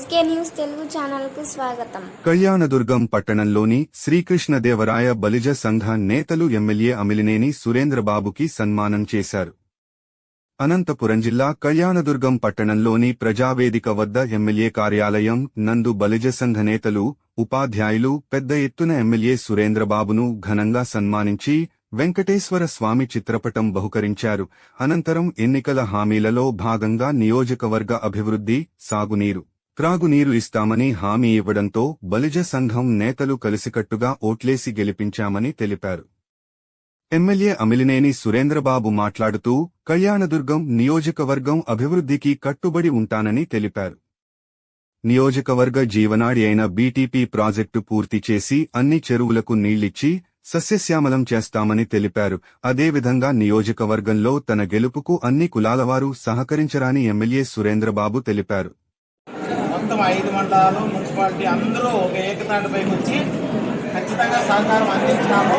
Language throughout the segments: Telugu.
ఎస్కే న్యూస్ తెలుగు ఛానల్ కు స్వాగతం. కళ్యాణదుర్గం పట్టణంలోని శ్రీకృష్ణదేవరాయ బలిజ సంఘ నేతలు ఎమ్మెల్యే అమిలినేని సురేంద్రబాబుకి సన్మానం చేశారు. అనంతపురం జిల్లా కళ్యాణదుర్గం పట్టణంలోని ప్రజావేదిక వద్ద ఎమ్మెల్యే కార్యాలయం నందు బలిజ సంఘ నేతలు, ఉపాధ్యాయులు పెద్ద ఎత్తున ఎమ్మెల్యే సురేంద్రబాబును ఘనంగా సన్మానించి వెంకటేశ్వర స్వామి చిత్రపటం బహుకరించారు. అనంతరం ఎన్నికల హామీలలో భాగంగా నియోజకవర్గ అభివృద్ధి, సాగునీరు, త్రాగునీరు ఇస్తామని హామీ ఇవ్వడంతో బలిజ సంఘం నేతలు కలిసికట్టుగా ఓట్లేసి గెలిపించామని తెలిపారు. ఎమ్మెల్యే అమిలినేని సురేంద్రబాబు మాట్లాడుతూ కళ్యాణదుర్గం నియోజకవర్గం అభివృద్ధికి కట్టుబడి ఉంటానని తెలిపారు. నియోజకవర్గ జీవనాడి అయిన బీటీపీ ప్రాజెక్టు పూర్తి చేసి అన్ని చెరువులకు నీళ్లిచ్చి సస్యశ్యామలం చేస్తామని తెలిపారు. అదేవిధంగా నియోజకవర్గంలో తన గెలుపుకు అన్ని కులాలవారు సహకరించరాని ఎమ్మెల్యే సురేంద్రబాబు తెలిపారు. మొత్తం 5 మండలాలు, మున్సిపాలిటీ అందరూ ఒక ఏకతాటిపైకి వచ్చి ఖచ్చితంగా సహకారం అందించినాము.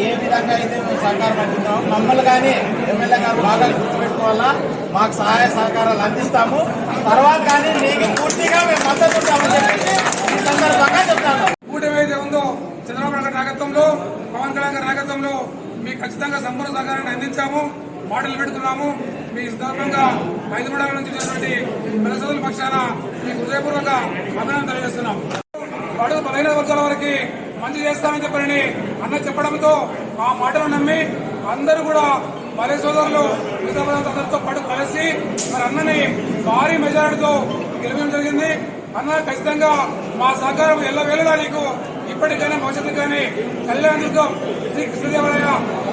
ఏ విధంగా అయితే మేము సహకారం అందిస్తాము, మమ్మల్ని కానీ ఎమ్మెల్యే గారు బాగా గుర్తుపెట్టుకోవాలా, మాకు సహాయ సహకారాలు అందిస్తాము. తర్వాత కానీ మీకు పూర్తిగా మేము మద్దతు ఉంటామని చెప్పి ఈ సందర్భంగా చెప్తాను. కూటమి ఏదైతే ఉందో చంద్రబాబు నాయుడు నాయకత్వంలో, పవన్ కళ్యాణ్ గారి నాయకత్వంలో మీకు ఖచ్చితంగా సంపూర్ణ సహకారాన్ని అందించాము, మాటలు పెడుతున్నాము. మీ సందర్భంగా 5 మండలాల నుంచి వచ్చినటువంటి ప్రజల పక్షాన మీకు హృదయపూర్వక అభినందనలు తెలియజేస్తున్నాం. బడుగు బలహీన వర్గాల వారికి మంచి చేస్తామని చెప్పని అన్న చెప్పడంతో ఆ మాటలు నమ్మి అందరూ కూడా బలే సోదరులు అందరితో పాటు కలిసి మరి అన్నని భారీ మెజారిటీతో గెలిపించడం జరిగింది. అన్న ఖచ్చితంగా మా సహకారం ఎల్లవేళలా నీకు ఇప్పటికైనా భవిష్యత్తు కానీ కళ్యాణదుర్గం శ్రీ కృష్ణదేవరాయ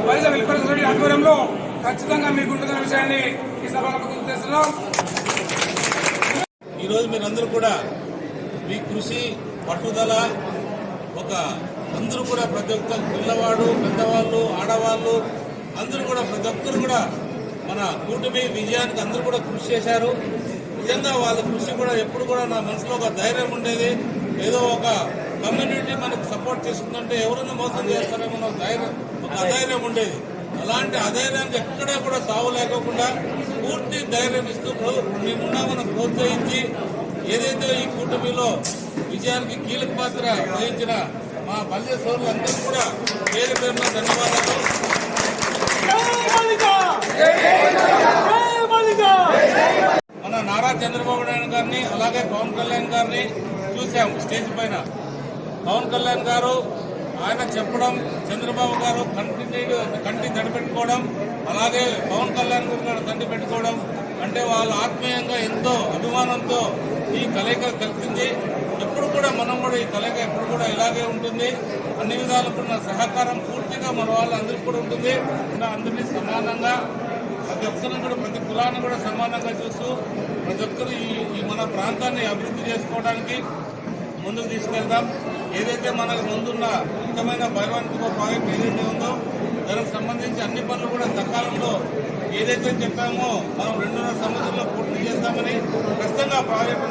బలిజ వెల్ఫేర్ సొసైటీ ఆధ్వర్యంలో ఖచ్చితంగా మీకుంటున్న విషయాన్ని ఈ సభలో గుర్తు చేస్తున్నాం. ఈరోజు మీరందరూ కూడా మీ కృషి, పట్టుదల, అందరూ కూడా ప్రతి ఒక్క పిల్లవాడు, పెద్దవాళ్ళు, ఆడవాళ్ళు అందరూ కూడా ప్రతి ఒక్కరు కూడా మన కూటమి విజయానికి అందరూ కూడా కృషి చేశారు. నిజంగా వాళ్ళ కృషి కూడా ఎప్పుడు కూడా నా మనసులో ఒక ధైర్యం ఉండేది. ఏదో ఒక కమ్యూనిటీ మనకు సపోర్ట్ చేస్తుందంటే ఎవరైనా మోసం చేస్తారేమో ఒక అధైర్యం ఉండేది. అలాంటి అధైర్యానికి ఎక్కడా కూడా తావు లేకోకుండా పూర్తి ధైర్యం ఇస్తూ మేమున్నామని ప్రోత్సహించి ఏదైతే ఈ కూటమిలో విజయానికి కీలక పాత్ర వహించిన మా బలిజ సోదరులందరూ కూడా పేరు పేరున ధన్యవాదాలు. మన నారా చంద్రబాబు నాయుడు గారిని అలాగే పవన్ కళ్యాణ్ గారిని చూసాం స్టేజ్ పైన. పవన్ కళ్యాణ్ గారు ఆయన చెప్పడం, చంద్రబాబు గారు కంటి తడిపెట్టుకోవడం, అలాగే పవన్ కళ్యాణ్ గారు తండ్రి పెట్టుకోవడం అంటే వాళ్ళు ఆత్మీయంగా ఎంతో అభిమానంతో ఈ కలయిక కలిసింది. ఎప్పుడు కూడా మనం కూడా ఈ కలయిక ఎప్పుడు కూడా ఇలాగే ఉంటుంది. అన్ని విధాలుకున్న సహకారం పూర్తిగా మన వాళ్ళందరికీ కూడా ఉంటుంది. అందరినీ సమానంగా ప్రతి ఒక్కరిని కూడా, ప్రతి కులాన్ని కూడా సమానంగా చూస్తూ ప్రతి ఒక్కరు ఈ మన ప్రాంతాన్ని అభివృద్ధి చేసుకోవడానికి ముందుకు తీసుకెళ్తాం. ఏదైతే మనకు ముందున్న ముఖ్యమైన భైరవానికో ప్రాజెక్ట్ ఏదైతే ఉందో దానికి సంబంధించి అన్ని పనులు కూడా సకాలంలో ఏదైతే చెప్పామో మనం 2.5 సంవత్సరాల్లో పూర్తి చేస్తామని ఖచ్చితంగా ప్రాజెక్టు